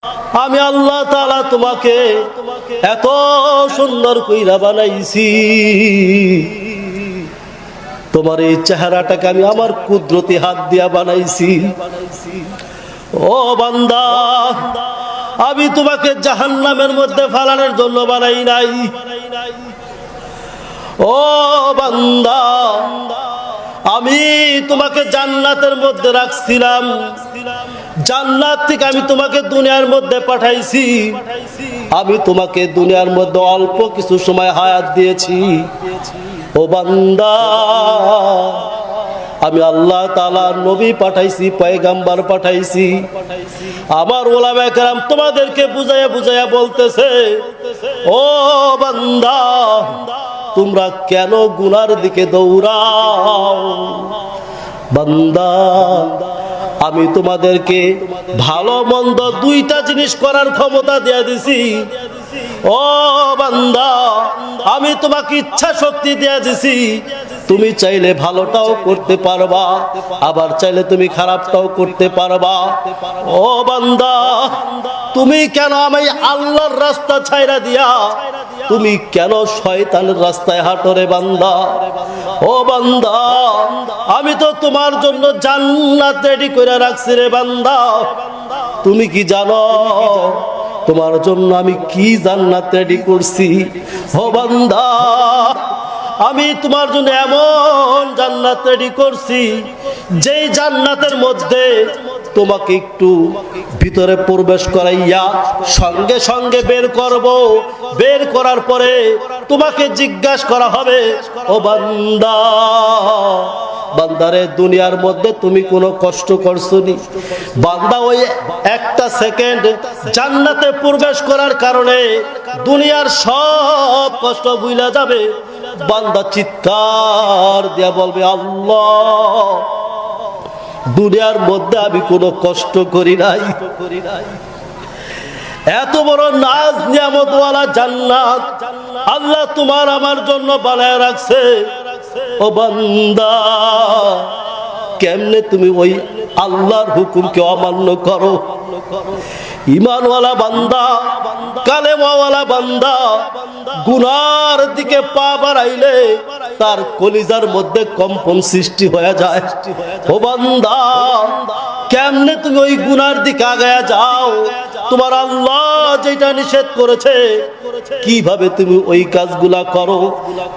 আমি আল্লাহ তাআলা তোমাকে এত সুন্দর কইরা বানাইছি, তোমার এই চেহারাটাকে আমি আমার কুদরতি হাত দিয়া বানাইছি। ও বান্দা, আমি তোমাকে জাহান্নামের মধ্যে ফালানোর জন্য বানাই নাই। ও বান্দা, আমি তোমাকে জান্নাতের মধ্যে রাখছিলাম, জান্নাত থেকে আমি তোমাকে দুনিয়ার মধ্যে পাঠাইছি। আমি তোমাকে দুনিয়ার মধ্যে অল্প কিছু সময় হায়াত দিয়েছি। ও বান্দা, আমি আল্লাহ তাআলা নবী পাঠাইছি, পয়গম্বর পাঠাইছি। আমার ওলামায়ে কেরাম তোমাদেরকে বুঝাইয়া বুঝাইয়া বলতেছে, ও বান্দা, তোমরা কেন গুনার দিকে দৌড়াও? বান্দা, আমি তোমাদেরকে ভালো মন্দ দুইটা জিনিস করার ক্ষমতা দিয়ে দিছি। ও বান্দা, আমি তোমাকে ইচ্ছা শক্তি দিয়ে দিছি। তুমি চাইলে ভালোটাও করতে পারবা, আবার চাইলে তুমি খারাপটাও করতে পারবা। ও বান্দা, তুমি কেন আমি আল্লাহর রাস্তা ছাইরা দিয়া তুমি কেন শয়তানের রাস্তায় হাঁটো রে বান্দা? ও বান্দা, আমি তো তোমার জন্য জান্নাত রেডি করে রাখছি রে বান্দা। তুমি কি জানো তোমার জন্য আমি কি জান্নাত রেডি করছি? ও বান্দা, আমি তোমার জন্য এমন জান্নাত রেডি করছি, যেই জান্নাতের মধ্যে তোমাকে একটু ভিতরে প্রবেশ করাইয়া সঙ্গে সঙ্গে বের করব। বের করার পরে তোমাকে জিজ্ঞাসা করা হবে, ও বান্দা, বান্দারে দুনিয়ার মধ্যে তুমি কোনো কষ্ট করছনি? বান্দা ওই একটা সেকেন্ড জান্নাতে প্রবেশ করার কারণে দুনিয়ার সব কষ্ট ভুলে যাবে। বান্দা চিৎকার দিয়া বলবে, আল্লাহ, দুনিয়ার মধ্যে আমি কোনো কষ্ট করি নাই। এত বড় নাজ নিয়ামত ওয়ালা জান্নাত আল্লাহ তোমার আমার জন্য বানায় রাখছে। ও বান্দা, কেমনে তুমি ওই আল্লাহর হুকুমকে অমান্য করো? ঈমানওয়ালা বান্দা, কালেমাওয়ালা বান্দা গুনার দিকে পা বাড়াইলে তার কলিজার মধ্যে কম্পন সৃষ্টি হয়ে যায়। ও বান্দা, কেমনে তুমি ওই গুনার দিকে আগায়া যাও? তোমার আল্লাহ যেটা নিষেধ করেছে কিভাবে তুমি ওই কাজগুলা করো?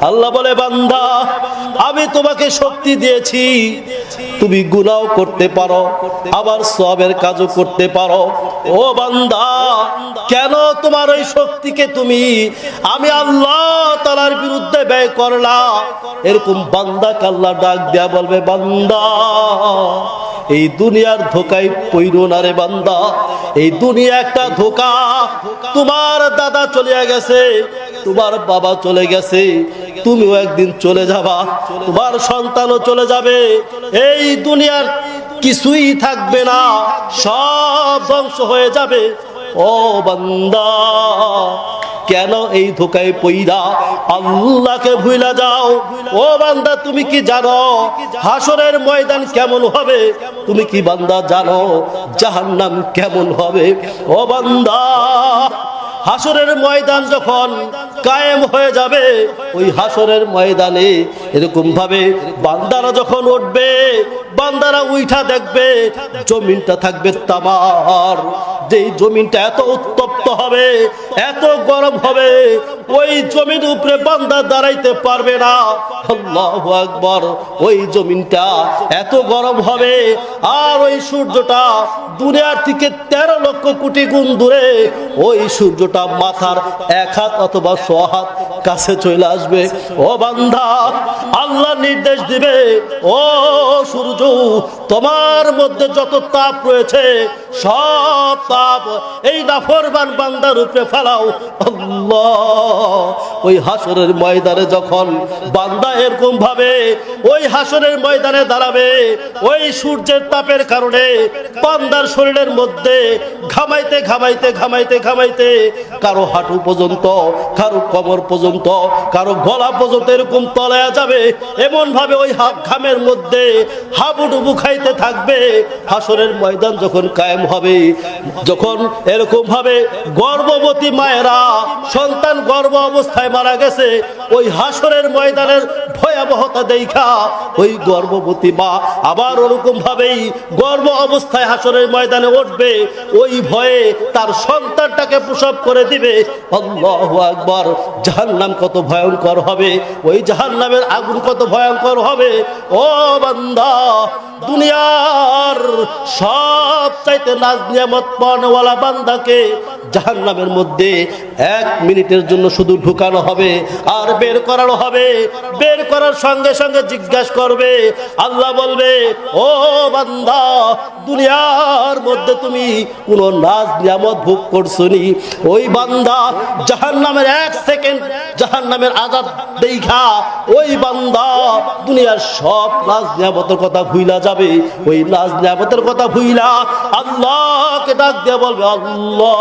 আল্লাহ বলে, বান্দা, আমি তোমাকে শক্তি দিয়েছি, তুমি গুনাহও করতে পারো, আবার সওয়াবের কাজও করতে পারো। ও বান্দা, কেন তোমার ওই শক্তিকে তুমি আমি আল্লাহ তাআলার বিরুদ্ধে ব্যয় করলা? এরকম বান্দাকে আল্লাহ ডাক দেয়া বলবে, বান্দা, এই দুনিয়ার ধোকায় পইরো না রে বান্দা। এই দুনিয়া একটা ধোকা। তোমার দাদা চলে গেছে, তোমার বাবা চলে গেছে, তুমিও একদিন চলে যাবা, তোমার সন্তানও চলে যাবে। এই দুনিয়ার কিছুই থাকবে না, সব ধ্বংস হয়ে যাবে। ও বান্দা, কেন এই ধোকায় পইরা আল্লাহকে ভুইলা যাও? ও বান্দা, তুমি কি জানো হাসরের ময়দান কেমন হবে? তুমি কি বান্দা জানো জাহান্নাম কেমন হবে? ও বান্দা, হাসরের ময়দান যখন কায়েম হয়ে যাবে, ওই হাসরের ময়দানে এরকম ভাবে বান্দারা যখন উঠবে, বান্দারা উঠা দেখবে জমিনটা থাকবে তামার। যেই জমিনটা এত উত্তপ্ত হবে, এত গরম হবে, ওই জমির উপরে বান্দা দাঁড়াইতে পারবে না। আল্লাহু আকবার। ওই জমিনটা এত গরম হবে, আর ওই সূর্যটা দুনিয়ার থেকে 13 লক্ষ কোটি গুণ দূরে। ওই সূর্যটা মাথার 1 হাত অথবা 100 হাত কাছে চলে আসবে। ও বান্দা, আল্লাহ নির্দেশ দিবে, ও সূর্য, তোমার মধ্যে যত তাপ রয়েছে সব তাপ এই নাফরমান বান্দার উপরে ফেলাও। আল্লাহ, ওই হাসরের ময়দানে যখন বান্দা এরকম ভাবে ওই হাসরের ময়দানে দাঁড়াবে, ওই সূর্যের তাপের কারণে বান্দার শরীরের মধ্যে ঘামাইতে ঘামাইতে ঘামাইতে ঘামাইতে কারো হাঁটু পর্যন্ত, কারো কোমর পর্যন্ত, কারো গলা পর্যন্ত এরকম তলায়া যাবে। এমন ভাবে ওই ঘামের মধ্যে হাবুডুবু খাইতে থাকবে। হাসরের ময়দান যখন কায়েম হবে। যখন এরকম ভাবে গর্ভবতী মায়েরা সন্তান গর্ভ অবস্থায় মারা গেছে, ওই হাসরের ময়দানের ভয়াবহতা দেখা ওই গর্ভবতী মা আবার ওরকম ভাবেই গর্ভ অবস্থায় হাসরের ময়দানে উঠবে, ওই ভয়ে তার সন্তানটাকে প্রসব করে দিবে। আল্লাহু আকবার। জাহান্নাম কত ভয়ঙ্কর হবে, ওই জাহান্নামের আগুন কত ভয়ঙ্কর হবে। ও বান্দা, দুনিয়ার সব চাইতে নাজ নিয়ামত পাওয়ালা বান্দাকে জাহান্নামের মধ্যে 1 মিনিটের জন্য শুধু ঢুকানো হবে আর বের করানো হবে। বের করার সঙ্গে সঙ্গে জিজ্ঞাসা করবে, আল্লাহ বলবে, ও বান্দা, দুনিয়ার মধ্যে তুমি কোন নাজ নিয়ামত ভোগ করছো নি? ওই বান্দা জাহান্নামের 1 সেকেন্ড জাহান্নামের আযাব দেখা ওই বান্দা দুনিয়ার সব নাজ নিয়ামতের কথা ভুইলা যাবে। ওই নাজ নিয়ামতের কথা ভুইলা আল্লাহকে ডাক দিয়ে বলবে, আল্লাহ।